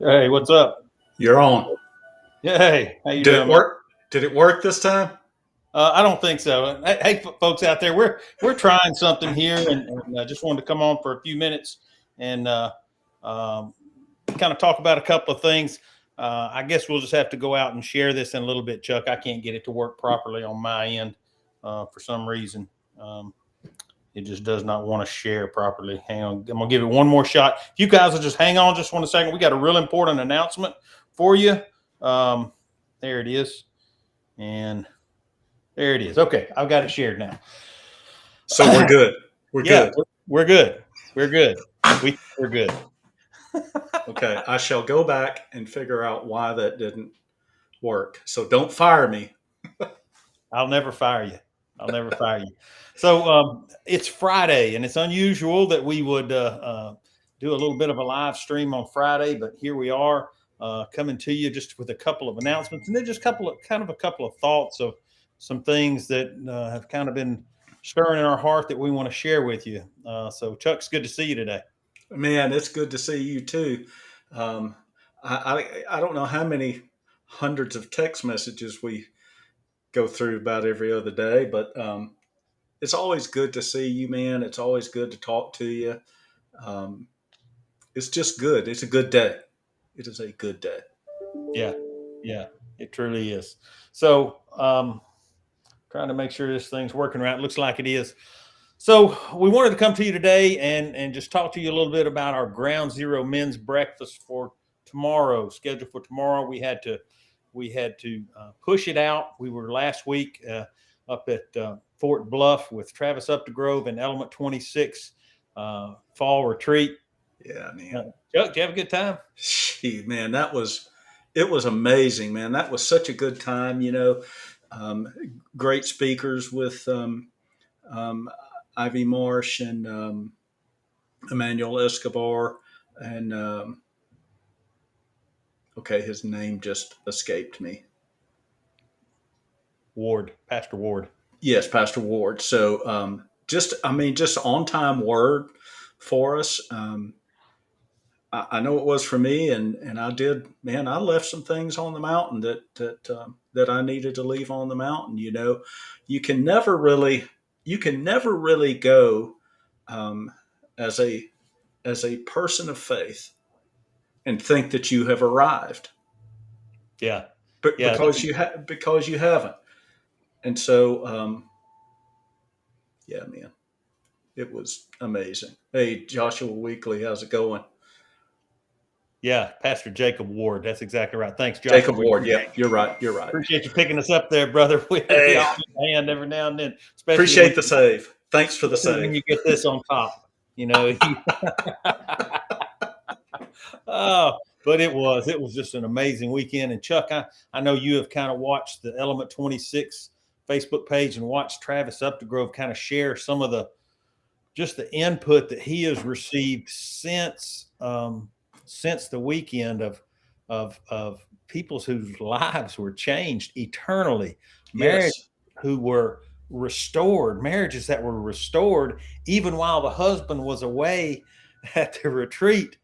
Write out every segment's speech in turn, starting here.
Hey, what's up? You're on. Yeah, hey, how you Did doing, it man? work? Did it work this time? I don't think so. Hey, folks out there, we're trying something here, and just wanted to come on for a few minutes and um, kind of talk about a couple of things. I guess we'll just have to go out and share this in a little bit, Chuck. I can't get it to work properly on my end for some reason. Um, it just does not want to share properly. Hang on, I'm gonna give it one more shot. If you guys will just hang on just 1 second, we got a real important announcement for you. Um, there it is, and there it is. Okay, I've got it shared now. So we're good. We're Yeah, good. we're good. We're good. We're good. Okay. I shall go back and figure out why that didn't work. So don't fire me. I'll never fire you. I'll never fire you. So it's Friday, and it's unusual that we would do a little bit of a live stream on Friday, but here we are coming to you just with a couple of announcements, and then just a couple of thoughts of some things that have kind of been stirring in our heart that we want to share with you. So Chuck's good to see you today. Man, it's good to see you too. Um, I don't know how many hundreds of text messages we go through about every other day, but it's always good to see you, man. It's always good to talk to you. Um, it's just good. It's a good day. It is a good day. Yeah, yeah, it truly is. So trying to make sure this thing's working right. It looks like it is. So we wanted to come to you today and just talk to you a little bit about our Ground Zero Men's Breakfast for tomorrow. Scheduled for tomorrow, we had to push it out. We were last week up at Fort Bluff with Travis Updegrove and Element 26 fall retreat. Yeah, Uh, man. Chuck, did you have a good time? Gee, man, it was amazing, man. That was such a good time. Um, great speakers with um, Ivy Marsh and Emmanuel Escobar, and okay, his name just escaped me. Ward, Pastor Ward. Yes, Pastor Ward. So just on time word for us. I know it was for me, and I did. Man, I left some things on the mountain that I needed to leave on the mountain. You can never really you can never really go um, as a person of faith and think that you have arrived, Yeah, but yeah, because you haven't. And so, yeah, man, it was amazing. Hey, Joshua Weekly, how's it going? yeah. Pastor Jacob Ward. That's exactly right. Thanks, Joshua. Jacob We Ward. Yeah, you're right. You're right. appreciate you picking us up there, brother. We Hey, all need a hand every now and then, appreciate the save. Thanks for the especially when save. you get this on top. You know. Oh, but it was just an amazing weekend. And Chuck, I know you have kind of watched the Element 26 Facebook page and watched Travis Updegrove kind of share some of the just the input that he has received since the weekend of people's whose lives were changed eternally, marriage Yes, who were restored, marriages that were restored even while the husband was away at the retreat.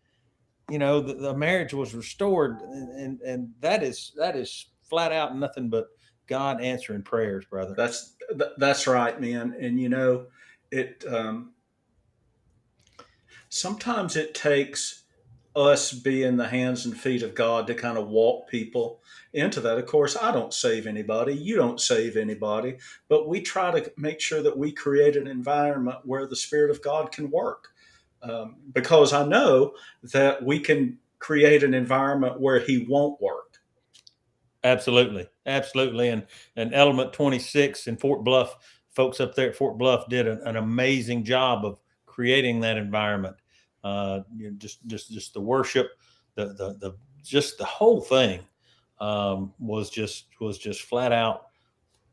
The marriage was restored, and that is flat out nothing but God answering prayers, brother. that's right, man. And it sometimes it takes us being the hands and feet of God to kind of walk people into that. Of course, I don't save anybody. You don't save anybody, but we try to make sure that we create an environment where the Spirit of God can work. Because I know that we can create an environment where He won't work. Absolutely, absolutely, and Element 26 in Fort Bluff, folks up there at Fort Bluff did an amazing job of creating that environment. Just the worship, the just the whole thing was just flat out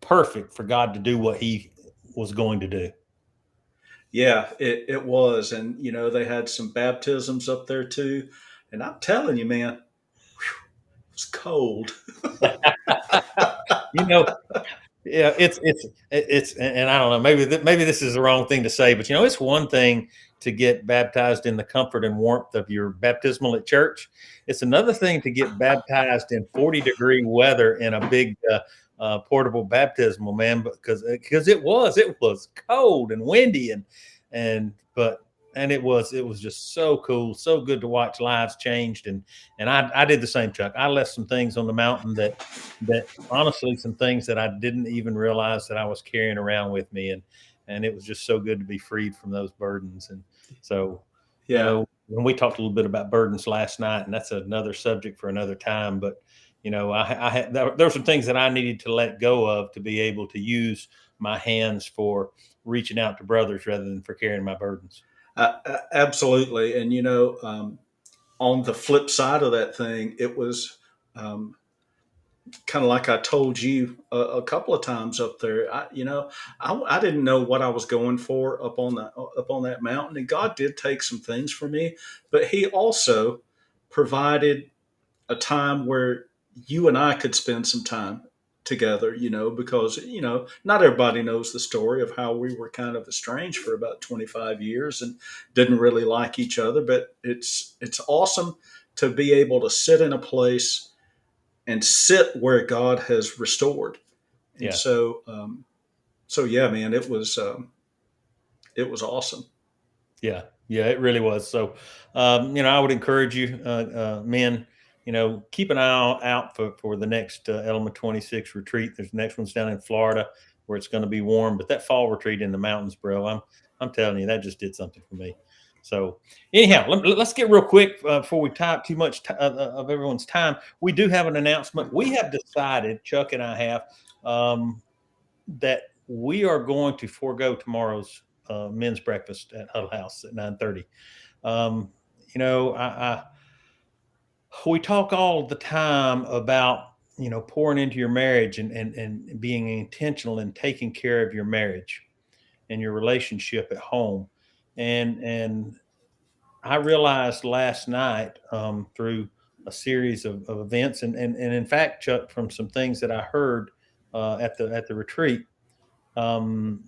perfect for God to do what He was going to do. Yeah, it was. And, they had some baptisms up there too. And I'm telling you, man, it was cold. You know, yeah, and I don't know. Maybe this is the wrong thing to say, but it's one thing to get baptized in the comfort and warmth of your baptismal at church. It's another thing to get baptized in 40-degree weather in a big portable baptismal, man, because it was cold and windy and but and it was just so cool, so good to watch lives changed. And I did the same, Chuck. I left some things on the mountain that honestly, some things that I didn't even realize that I was carrying around with me, and it was just so good to be freed from those burdens. And so, Yeah. when we talked a little bit about burdens last night, and that's another subject for another time, but I had there were some things that I needed to let go of to be able to use my hands for reaching out to brothers rather than for carrying my burdens. Absolutely. And, on the flip side of that thing, it was um, kind of like I told you a couple of times up there. I didn't know what I was going for up on that mountain, and God did take some things for me, but He also provided a time where you and I could spend some time together, because, not everybody knows the story of how we were kind of estranged for about 25 years and didn't really like each other. But it's awesome to be able to sit in a place and sit where God has restored. And Yeah. so yeah, man, it was awesome. Yeah, yeah, it really was. So, I would encourage you, men, keep an eye out for the next Element 26 retreat. There's the next one's down in Florida where it's going to be warm, but that fall retreat in the mountains, bro, I'm telling you, that just did something for me. So, anyhow, let's get real quick before we tie up too much of everyone's time. We do have an announcement. We have decided, Chuck and I have, that we are going to forego tomorrow's men's breakfast at Huddle House at 9:30. Um, we talk all the time about pouring into your marriage and being intentional and taking care of your marriage and your relationship at home. And I realized last night through a series of events and in fact, Chuck, from some things that I heard at the retreat, um,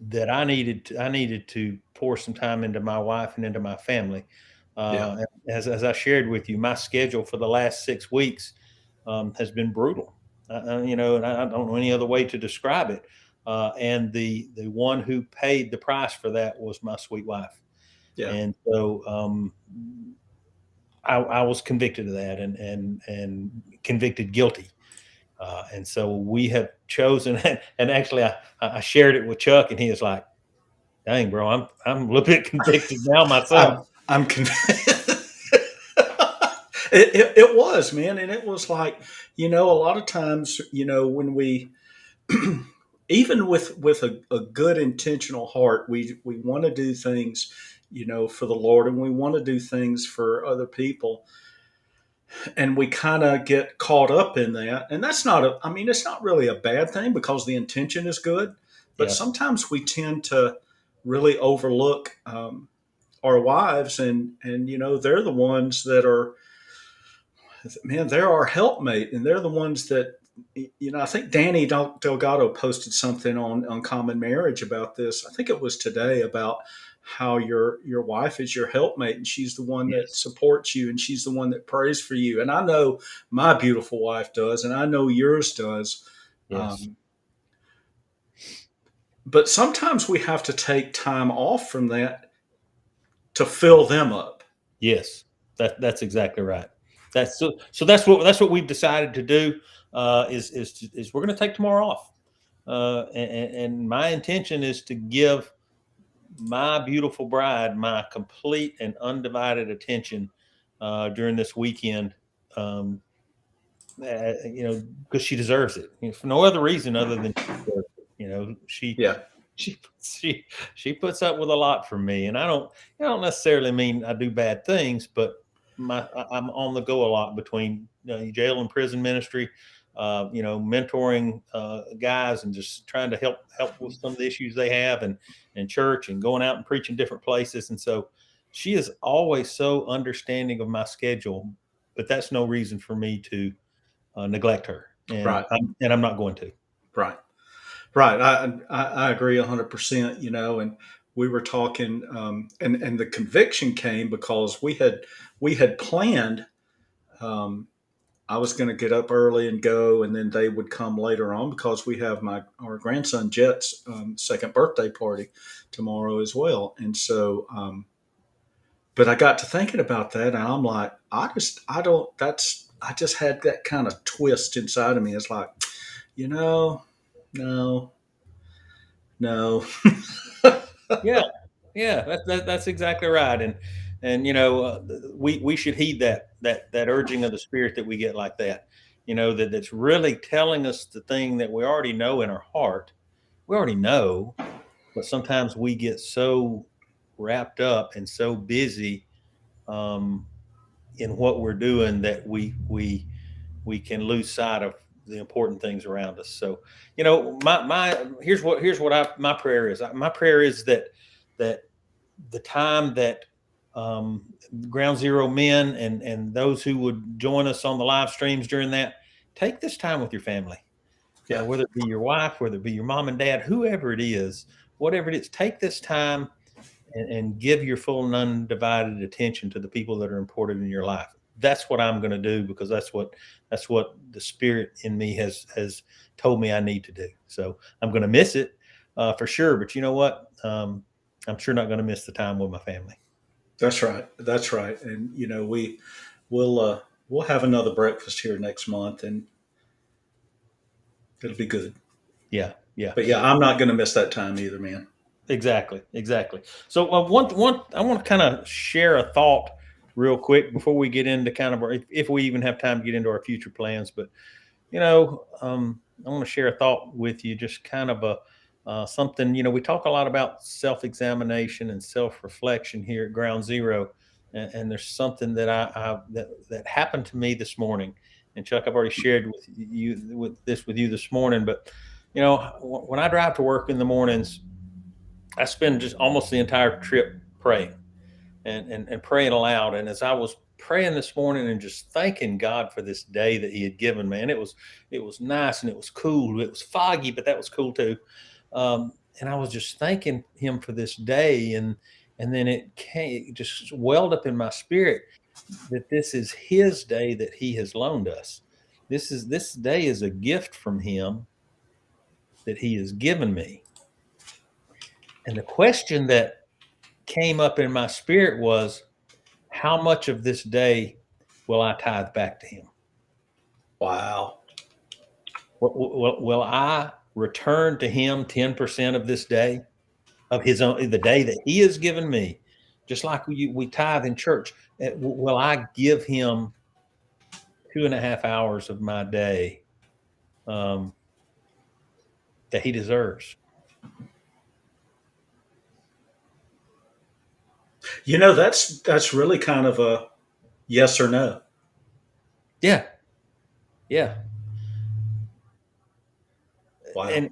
that I needed to pour some time into my wife and into my family. Yeah. As I shared with you, my schedule for the last 6 weeks has been brutal. And I don't know any other way to describe it. And the one who paid the price for that was my sweet wife. Yeah. And so I was convicted of that and convicted guilty. And so we have chosen, and actually I shared it with Chuck, and he was like, "Dang, bro, I'm a little bit convicted now myself." I'm it was, man, and it was like, a lot of times, when we even with a good intentional heart, we want to do things, for the Lord, and we want to do things for other people, and we kind of get caught up in that. And that's not I mean, it's not really a bad thing because the intention is good, but Yeah, sometimes we tend to really overlook our wives, and they're the ones that are, man, they're our helpmate, and they're the ones that, I think Danny Delgado posted something on Common Marriage about this. I think it was today, about how your wife is your helpmate, and she's the one that yes, supports you, and she's the one that prays for you. And I know my beautiful wife does, and I know yours does. yes, Um, but sometimes we have to take time off from that to fill them up. yes. That's exactly right. That's what we've decided to do. Is we're going to take tomorrow off. And my intention is to give my beautiful bride my complete and undivided attention during this weekend. Um, because she deserves it, for no other reason other than she deserves it. Yeah. She she she puts up with a lot from me, and I don't necessarily mean I do bad things, but I'm on the go a lot between jail and prison ministry, mentoring guys and just trying to help with some of the issues they have, and church and going out and preaching different places. And so she is always so understanding of my schedule, but that's no reason for me to neglect her, and Right. I'm not going to. Right. Right. I agree 100%, and we were talking, and the conviction came because we had planned. Um, I was going to get up early and go, and then they would come later on because we have our grandson Jet's second birthday party tomorrow as well. And so, but I got to thinking about that, and I'm like, I don't. I just had that kind of twist inside of me. It's like, you know, no, no. Yeah, yeah, that's exactly right, and we should heed that urging of the Spirit that we get like that. That's really telling us the thing that we already know in our heart. We already know, but sometimes we get so wrapped up and so busy um, in what we're doing that we can lose sight of the important things around us. So, my here's what my prayer is. My prayer is that the time that um, Ground Zero men and those who would join us on the live streams during that, take this time with your family. Yeah, Whether it be your wife, whether it be your mom and dad, whoever it is, whatever it is, take this time and give your full and undivided attention to the people that are important in your life. That's what I'm going to do because that's what the Spirit in me has told me I need to do. So I'm going to miss it for sure, but you know what? I'm sure not going to miss the time with my family. that's right. That's right. And we'll have another breakfast here next month, and it'll be good. Yeah, yeah. But yeah, I'm not going to miss that time either, man. Exactly, exactly. So one I want to kind of share a thought real quick before we get into kind of if we even have time to get into our future plans. But I want to share a thought with you, just kind of a something. We talk a lot about self-examination and self-reflection here at Ground Zero, and there's something that happened to me this morning. And Chuck, I've already shared with you this morning, but when I drive to work in the mornings, I spend just almost the entire trip praying and praying aloud. And as I was praying this morning and just thanking God for this day that He had given me, and it was nice and it was cool. It was foggy, but that was cool too. And I was just thanking Him for this day, and then it just welled up in my spirit that this is His day that He has loaned us. This day is a gift from Him that He has given me. And the question that came up in my spirit was, how much of this day will I tithe back to Him? Wow. Will I return to Him 10% of this day, of His own, the day that He has given me, just like we tithe in church? Will I give Him 2.5 hours of my day um, that He deserves? That's really kind of a yes or no. Yeah, yeah. Wow. And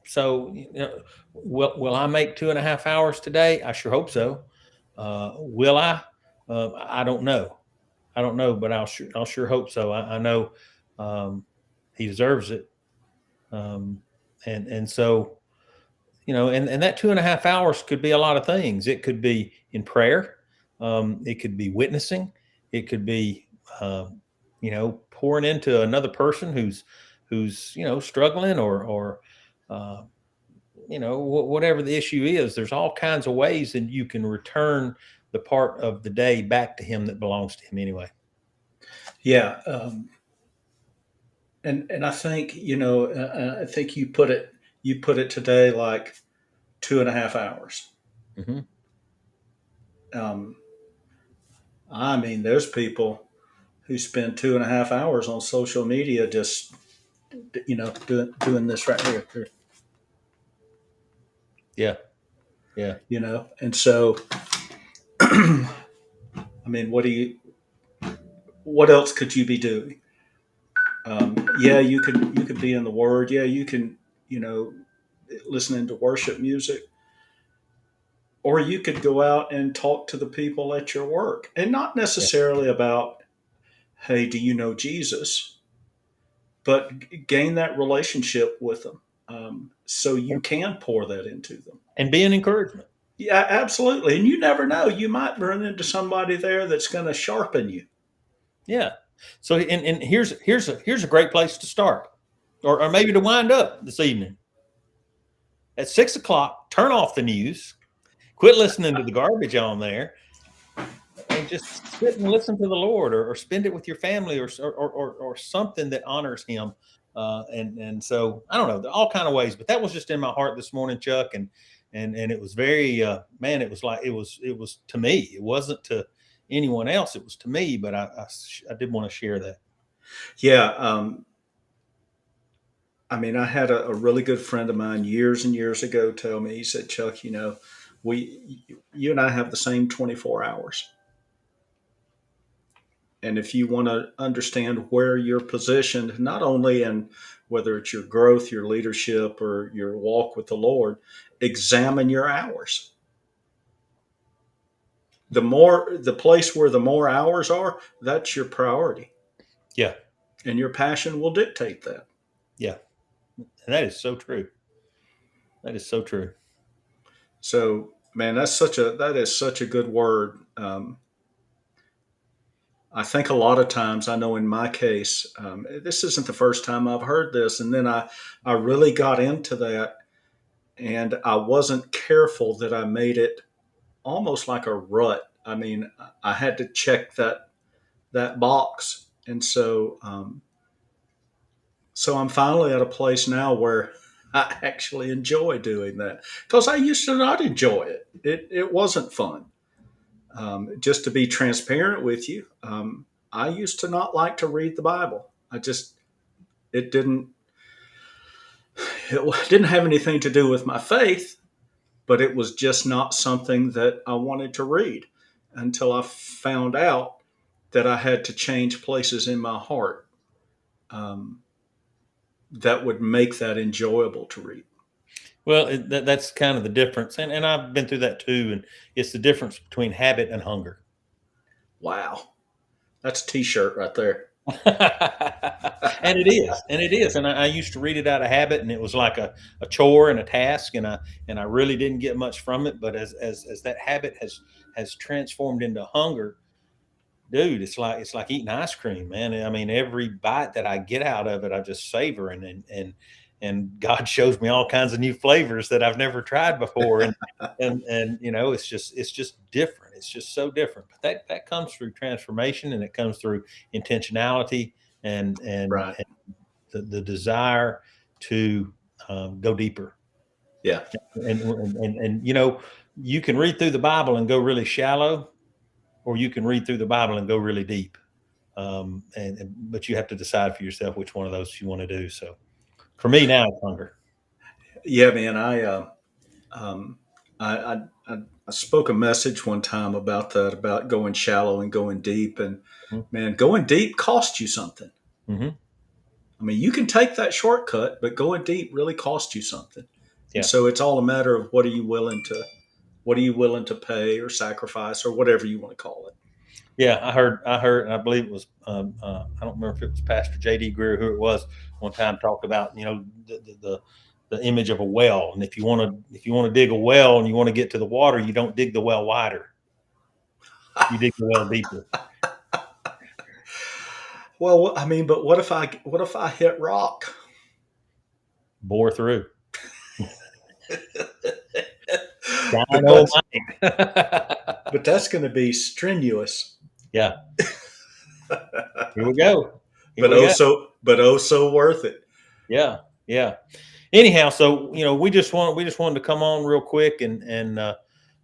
so, will I make 2.5 hours today? I sure hope so. Will I? I don't know. I don't know, but I'll sure hope so. I know um, he deserves it. Um, and so and that 2.5 hours could be a lot of things. It could be in prayer. It could be witnessing. It could be pouring into another person who's struggling or uh, whatever the issue is. There's all kinds of ways that you can return the part of the day back to Him that belongs to Him anyway. Yeah. And I think I think you put it today like 2.5 hours. Hmm. Um, I mean, there's people who spend 2.5 hours on social media just doing this right here. Yeah, yeah, And so I mean, what else could you be doing? Yeah, you could be in the Word. Yeah, you can listening to worship music, or you could go out and talk to the people at your work, and not yeah, necessarily about, hey, do you know Jesus, but gain that relationship with them. So you can pour that into them. And be an encouragement. Yeah, absolutely. And you never know. You might run into somebody there that's going to sharpen you. Yeah. So, and here's a great place to start, or maybe to wind up this evening. At 6 o'clock, turn off the news, quit listening to the garbage on there, and just sit and listen to the Lord, or spend it with your family, or something that honors Him. And so I don't know, there are all kind of ways, but that was just in my heart this morning, Chuck, and it was very man. It was like it was to me. It wasn't to anyone else. It was to me, but I did want to share that. Yeah. I mean, I had a really good friend of mine years and years ago tell me, he said, Chuck, you and I have the same 24 hours. And if you want to understand where you're positioned, not only in whether it's your growth, your leadership, or your walk with the Lord, examine your hours. The place where the more hours are, that's your priority. Yeah. And your passion will dictate that. Yeah. And that is so true. That is so true. So, man, that is such a good word. I think a lot of times, I know in my case, this isn't the first time I've heard this, and then I really got into that, and I wasn't careful that I made it almost like a rut. I mean, I had to check that box, and so I'm finally at a place now where I actually enjoy doing that, because I used to not enjoy it. It wasn't fun. Just to be transparent with you, I used to not like to read the Bible. It didn't it didn't have anything to do with my faith, but it was just not something that I wanted to read until I found out that I had to change places in my heart um, that would make that enjoyable to read. Well, that's kind of the difference, and I've been through that too. And it's the difference between habit and hunger. Wow, that's a T-shirt right there. And it is. And I used to read it out of habit, and it was like a chore and a task, and I really didn't get much from it. But as that habit has transformed into hunger, dude, it's like eating ice cream, man. I mean, every bite that I get out of it, I just savor, and God shows me all kinds of new flavors that I've never tried before, and it's just different. It's just so different. But that comes through transformation, and it comes through intentionality, and Right. the desire to go deeper. Yeah. And you can read through the Bible and go really shallow, or you can read through the Bible and go really deep. But you have to decide for yourself which one of those you want to do. So for me now, it's hunger. Yeah, man. Um, I spoke a message one time about that, about going shallow and going deep, and man, going deep costs you something. Mm-hmm. I mean, you can take that shortcut, but going deep really costs you something. And Yeah. so it's all a matter of what are you willing to pay or sacrifice or whatever you want to call it. Yeah. And I believe it was, I don't remember if it was Pastor J.D. Greer, who it was one time, talked about, the image of a well. And if you want to dig a well and you want to get to the water, you don't dig the well wider. You dig the well deeper. Well, I mean, but what if I hit rock? Bore through. but but that's going to be strenuous. Yeah. Here we go. But so worth it. Yeah. Yeah. Anyhow, so we just wanted to come on real quick and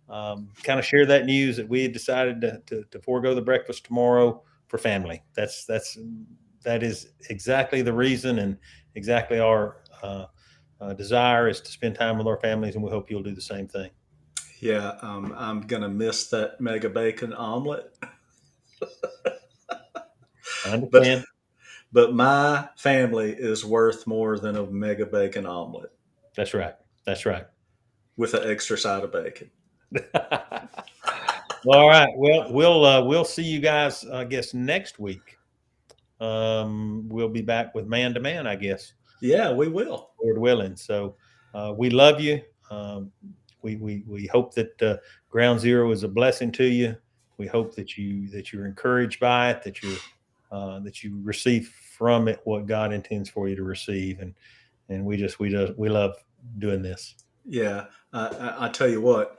kind of share that news that we had decided to forego the breakfast tomorrow for family. That is exactly the reason, and exactly our desire is to spend time with our families, and we hope you'll do the same thing. Yeah, I'm gonna miss that mega bacon omelet. I understand. But my family is worth more than a mega bacon omelet. That's right. That's right. With an extra side of bacon. All right. Well, we'll see you guys, I guess, next week. We'll be back with man to man, I guess. Yeah, we will. Lord willing. So we love you. Um, we hope that Ground Zero is a blessing to you. We hope that you're encouraged by it, that you receive from it what God intends for you to receive, and we love doing this. Yeah, I tell you what,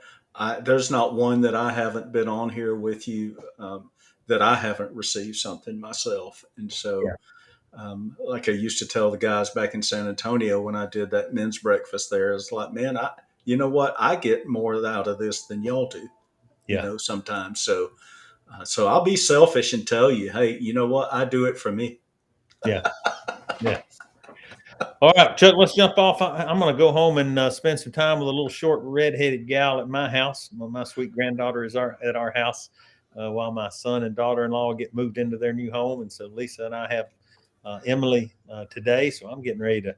there's not one that I haven't been on here with you that I haven't received something myself. And so, Yeah, like I used to tell the guys back in San Antonio when I did that men's breakfast there, it's like, man, you know what, I get more out of this than y'all do. yeah, Sometimes. So I'll be selfish and tell you, hey, you know what, I do it for me. yeah, yeah. All right, Chuck, let's jump off. I'm going to go home and spend some time with a little short red-headed gal at my house. My sweet granddaughter is at our house while my son and daughter-in-law get moved into their new home. And so Lisa and I have Emily today. So I'm getting ready to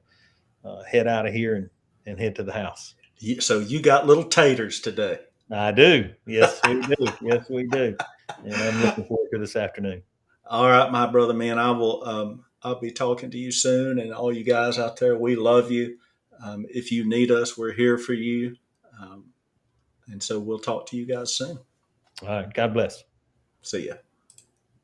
head out of here and head to the house. So you got little taters today. I do. Yes, we do. Yes, we do. And I'm looking forward to this afternoon. All right, my brother, man, I will. I'll be talking to you soon, and all you guys out there, we love you. If you need us, we're here for you. Um, and so we'll talk to you guys soon. All right. God bless. See ya.